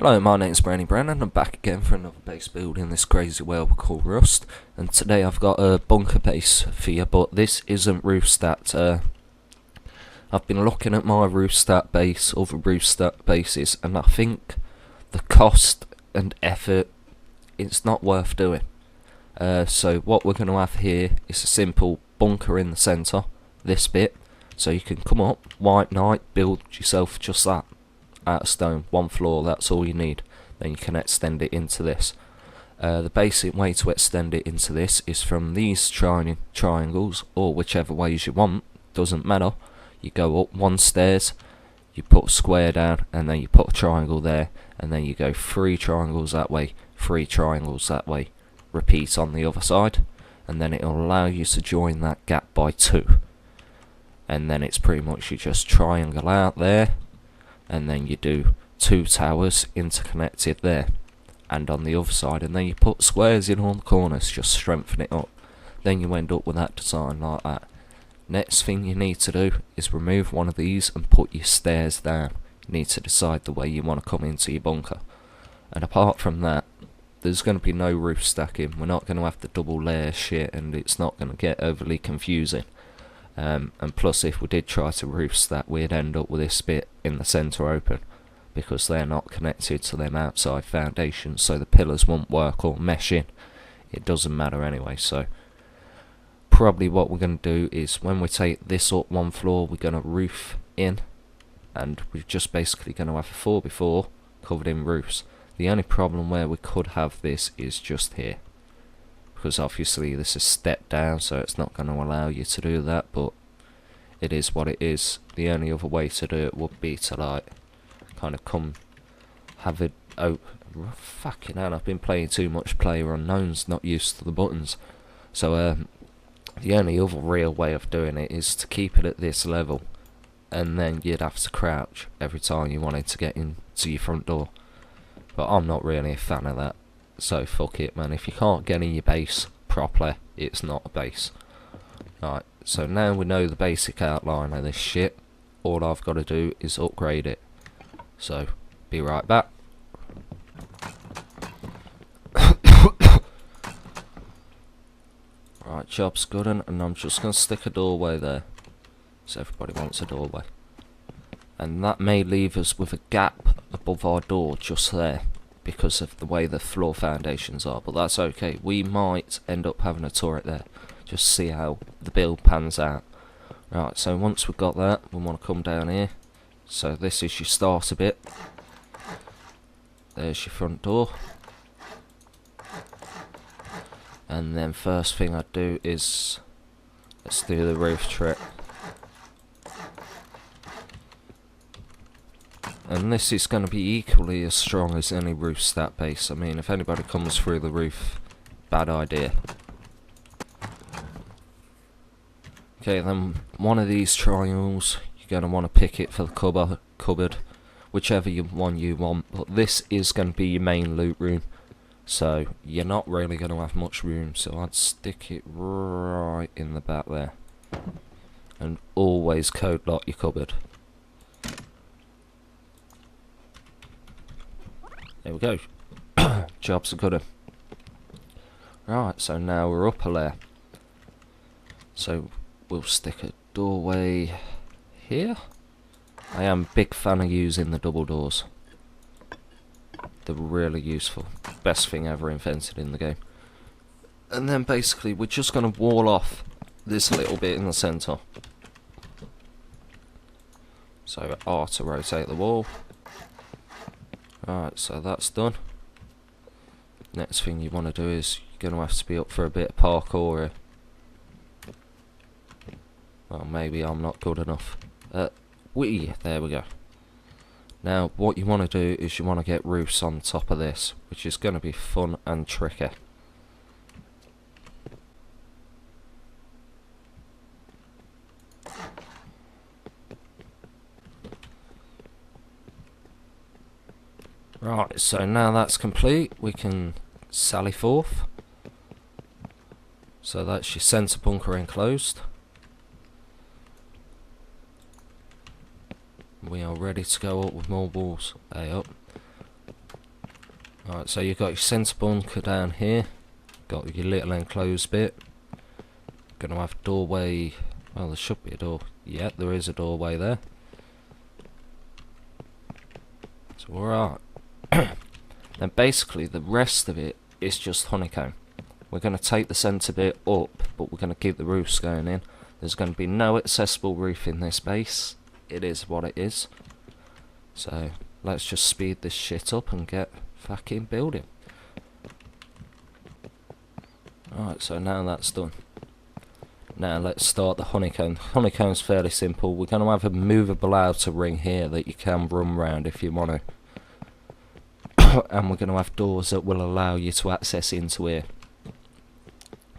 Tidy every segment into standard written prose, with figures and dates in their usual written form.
Hello, my name's Brainybren and I'm back again for another base build in this crazy world called Rust. And today I've got a bunker base for you, but this isn't roof stat. I've been looking at my roof stat base, other roof stat bases, and I think the cost and effort, it's not worth doing. So what we're going to have here is a simple bunker in the centre, this bit, so you can come up, white knight, build yourself just that. Out of stone, one floor, that's all you need. Then you can extend it into this. The basic way to extend it into this is from these triangles, or whichever ways you want, doesn't matter. You go up one stairs, you put a square down, and then you put a triangle there, and then you go 3 triangles that way, 3 triangles that way. Repeat on the other side, and then it'll allow you to join that gap by 2. And then it's pretty much you just triangle out there, and then you do 2 towers interconnected there and on the other side, and then you put squares in all the corners, just strengthen it up. Then you end up with that design like that. Next thing you need to do is remove one of these and put your stairs down. You need to decide the way you want to come into your bunker. And apart from that, there's going to be no roof stacking. We're not going to have to double layer shit, and it's not going to get overly confusing. And plus, if we did try to roof stack, we'd end up with this bit in the centre open, because they're not connected to them outside foundations, so the pillars won't work or mesh in. It doesn't matter anyway. So probably what we're going to do is, when we take this up one floor, we're going to roof in, and we're just basically going to have a 4x4 covered in roofs. The only problem where we could have this is just here, because obviously this is stepped down, so it's not going to allow you to do that, but it is what it is. The only other way to do it would be to like kind of come have it fucking hell, I've been playing too much PlayerUnknown's, not used to the buttons. So the only other real way of doing it is to keep it at this level, and then you'd have to crouch every time you wanted to get into your front door. But I'm not really a fan of that. So fuck it, man. If you can't get in your base properly, it's not a base. Right, so now we know the basic outline of this shit. All I've got to do is upgrade it. So, be right back. Right, job's good, and I'm just going to stick a doorway there. So everybody wants a doorway. And that may leave us with a gap above our door just there, because of the way the floor foundations are, but that's okay. We might end up having a turret there. Just see how the build pans out. Right, so once we've got that, we want to come down here. So this is your starter bit. There's your front door. And then first thing I'd do is, let's do the roof trick. And this is going to be equally as strong as any roof stat base. I mean, if anybody comes through the roof, bad idea. Okay, then one of these triangles, you're going to want to pick it for the cupboard, whichever one you want. But this is going to be your main loot room, so you're not really going to have much room. So I'd stick it right in the back there. And always code lock your cupboard. There we go. Job's a good one. Right, so now we're up a layer. So we'll stick a doorway here. I am a big fan of using the double doors. They're really useful. Best thing ever invented in the game. And then basically we're just going to wall off this little bit in the centre. So R to rotate the wall. Alright, so that's done. Next thing you want to do is, you're going to have to be up for a bit of parkour here. Well, maybe I'm not good enough. There we go. Now, what you want to do is you want to get roofs on top of this, which is going to be fun and tricky. Right, so now that's complete, we can sally forth. So that's your centre bunker enclosed. We are ready to go up with more walls. Hey up. Alright, so you've got your centre bunker down here, got your little enclosed bit. Gonna have a doorway. Well, there should be a door. Yeah, there is a doorway there. So alright. Then basically the rest of it is just honeycomb. We're going to take the centre bit up, but we're going to keep the roofs going in. There's going to be no accessible roof in this base. It is what it is. So let's just speed this shit up and get fucking building. Alright, so now that's done. Now let's start the honeycomb. Honeycomb's fairly simple. We're going to have a movable outer ring here that you can run round if you want to. And we're going to have doors that will allow you to access into here.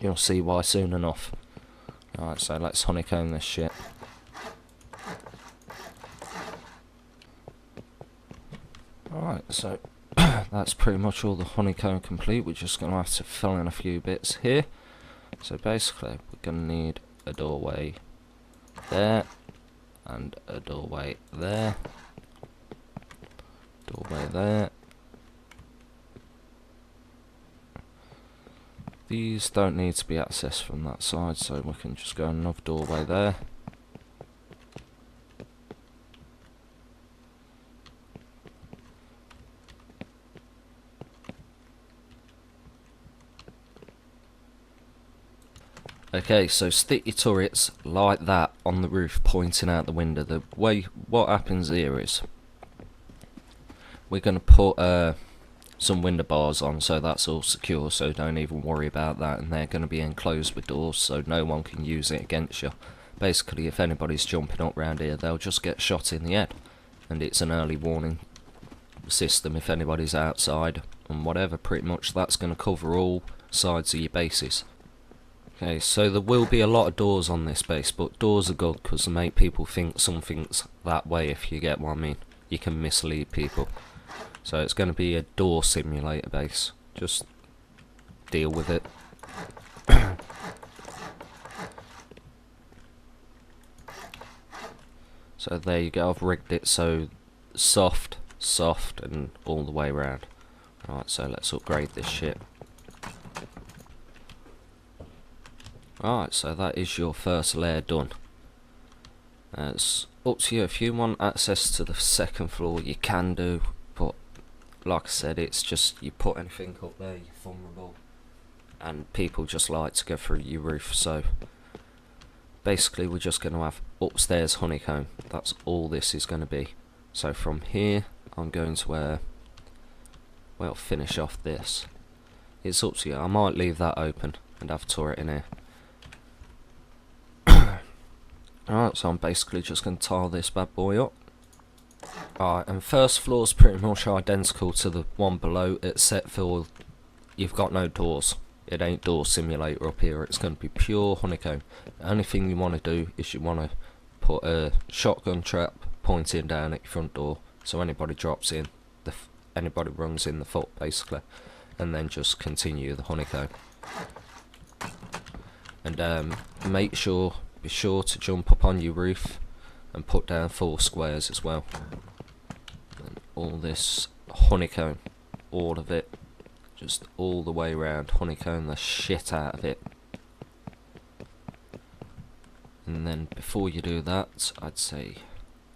You'll see why soon enough. Alright, so let's honeycomb this shit. Alright, so that's pretty much all the honeycomb complete. We're just going to have to fill in a few bits here. So basically, we're going to need a doorway there, and a doorway there, doorway there. These don't need to be accessed from that side, so we can just go another doorway there. Okay, so stick your turrets like that on the roof, pointing out the window. The way what happens here is we're going to put some window bars on, so that's all secure, so don't even worry about that, and they're going to be enclosed with doors, so no one can use it against you. Basically, if anybody's jumping up round here, they'll just get shot in the head, and it's an early warning system if anybody's outside, and whatever. Pretty much that's going to cover all sides of your bases. Okay, so there will be a lot of doors on this base, but doors are good because they make people think something's that way, if you get what I mean. You can mislead people. So it's going to be a door simulator base. Just deal with it. So there you go, I've rigged it so soft, soft, and all the way around. Alright, so let's upgrade this shit. Alright, so that is your first layer done. It's up to you. If you want access to the second floor, you can do, but like I said, it's just you put anything up there, you're vulnerable, and people just like to go through your roof. So basically we're just going to have upstairs honeycomb. That's all this is going to be. So from here I'm going to well, finish off this. It's up to you. I might leave that open and have a turret in here. Alright, so I'm basically just going to tile this bad boy up. Alright, and first floor's pretty much identical to the one below, except for you've got no doors. It ain't door simulator up here, it's going to be pure honeycomb. The only thing you want to do is you want to put a shotgun trap pointing down at your front door, so anybody drops in, anybody runs in the foot basically, and then just continue the honeycomb. And be sure to jump up on your roof and put down 4 squares as well. And all this honeycomb, all of it, just all the way around, honeycomb the shit out of it. And then before you do that, I'd say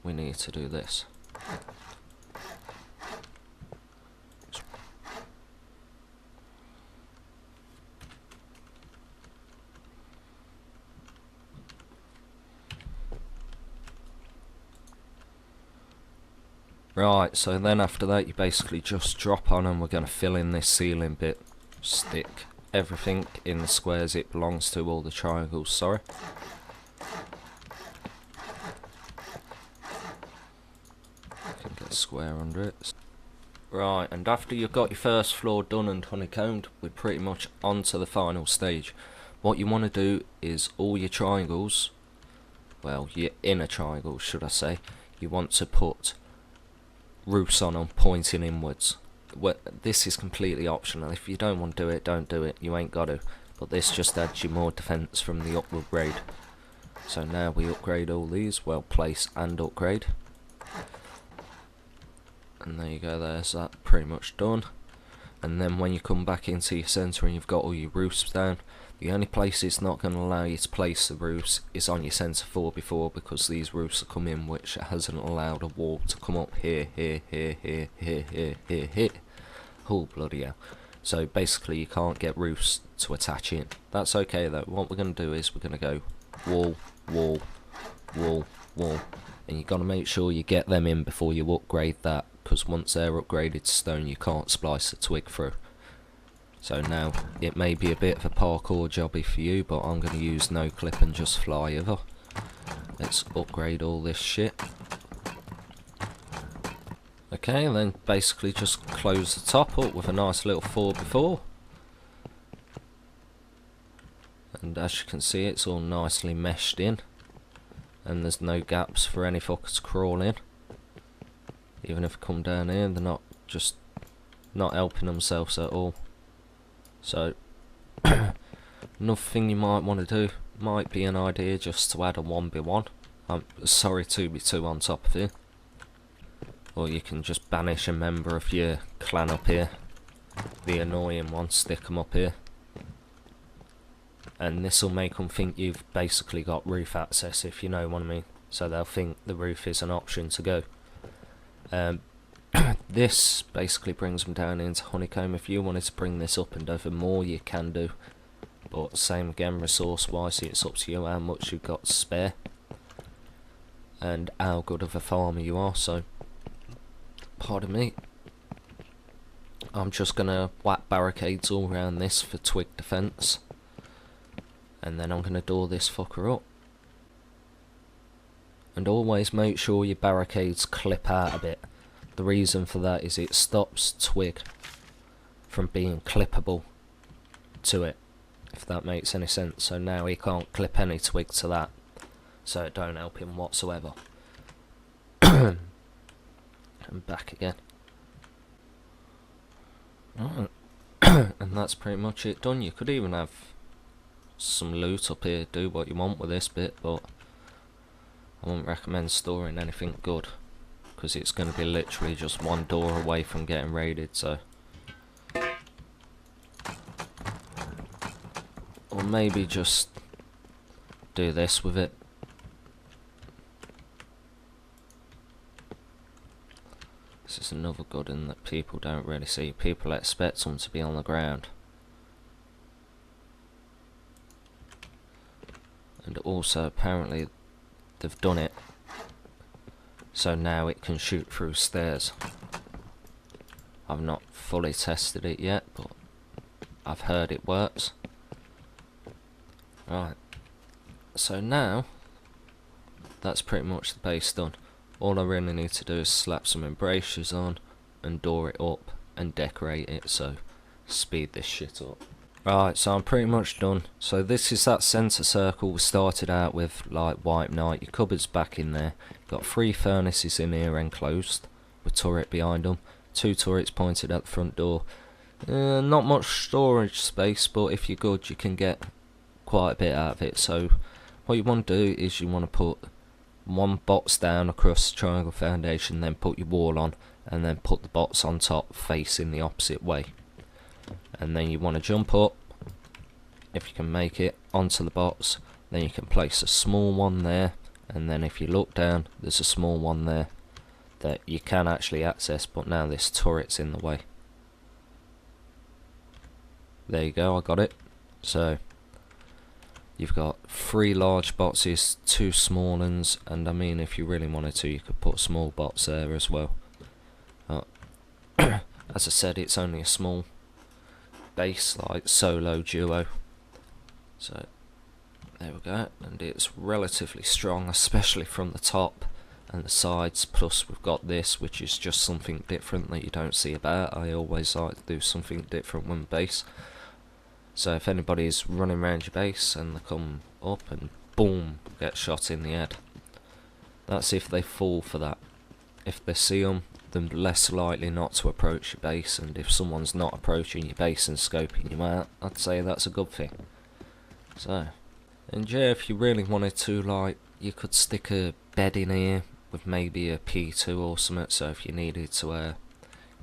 we need to do this. Right, so then after that you basically just drop on, and we're going to fill in this ceiling bit. Stick everything in the squares it belongs to, all the triangles, sorry. Can get a square under it. Right, and after you've got your first floor done and honeycombed, we're pretty much on to the final stage. What you want to do is all your triangles, well, your inner triangles should I say, you want to put roofs on them pointing inwards. This is completely optional. If you don't want to do it, don't do it. You ain't got to. But this just adds you more defence from the upward grade. So now we upgrade all these. Well, place and upgrade. And there you go, there's that pretty much done. and then when you come back into your centre and you've got all your roofs down, the only place it's not going to allow you to place the roofs is on your centre 4x4, because these roofs are coming which hasn't allowed a wall to come up here. Oh bloody hell. So basically you can't get roofs to attach in. That's okay though. What we're going to do is we're going to go wall, wall, wall, wall, and you've got to make sure you get them in before you upgrade that, because once they're upgraded to stone you can't splice the twig through. So now it may be a bit of a parkour jobby for you, but I'm going to use no clip and just fly over. Let's upgrade all this shit. Okay, and then basically just close the top up with a nice little 4x4. And as you can see, it's all nicely meshed in, and there's no gaps for any fuckers to crawl in. Even if they come down here, they're not helping themselves at all. So another thing you might want to do might be an idea just to add a 1v1. I'm sorry, 2v2 on top of it. Or you can just banish a member of your clan up here, the annoying one, stick them up here. And this will make them think you've basically got roof access, if you know what I mean. So they'll think the roof is an option to go. This basically brings them down into Honeycomb. If you wanted to bring this up and over more, you can do. But same again, resource wise, it's up to you how much you've got to spare. And how good of a farmer you are, so pardon me. I'm just gonna whack barricades all around this for twig defence. And then I'm gonna door this fucker up. And always make sure your barricades clip out a bit. The reason for that is it stops twig from being clippable to it, if that makes any sense. So now he can't clip any twig to that, so it don't help him whatsoever. And back again. Right. And that's pretty much it done. You could even have some loot up here, do what you want with this bit, but I wouldn't recommend storing anything good, because it's going to be literally just one door away from getting raided. So, or maybe just do this with it. This is another good one that people don't really see. People expect them to be on the ground. And also apparently they've done it so now it can shoot through stairs. I've not fully tested it yet, but I've heard it works. Right, so now that's pretty much the base done. All I really need to do is slap some embrasures on and door it up and decorate it, so speed this shit up. Right, so I'm pretty much done. So this is that centre circle we started out with, like white night. Your cupboard's back in there. Got 3 furnaces in here enclosed with turret behind them. 2 turrets pointed at the front door. Not much storage space, but if you're good you can get quite a bit out of it. So what you want to do is you want to put 1 box down across the triangle foundation, then put your wall on, and then put the box on top facing the opposite way. And then you want to jump up, if you can make it, onto the box. Then you can place a small one there, and then if you look down there's a small one there that you can actually access, but now this turret's in the way. There you go, I got it. So you've got 3 large boxes, 2 small ones, and I mean if you really wanted to you could put a small box there as well. As I said, it's only a small base, like solo duo, so there we go. And it's relatively strong, especially from the top and the sides. Plus we've got this, which is just something different that you don't see about. I always like to do something different with base. So if anybody's running around your base and they come up and boom, get shot in the head, that's if they fall for that. If they see them, they're less likely not to approach your base, and if someone's not approaching your base and scoping you out, I'd say that's a good thing. So, and yeah, if you really wanted to, like, you could stick a bed in here with maybe a P2 or something, so if you needed to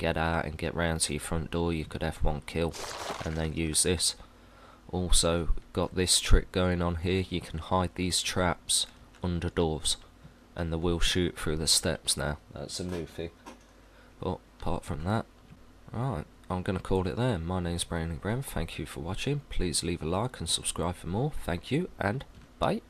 get out and get round to your front door, you could have one kill and then use this. Also got this trick going on here, you can hide these traps under doors and they will shoot through the steps now. That's a new thing. But apart from that, right, I'm going to call it there. My name's Brainybren, thank you for watching, please leave a like and subscribe for more, thank you and bye.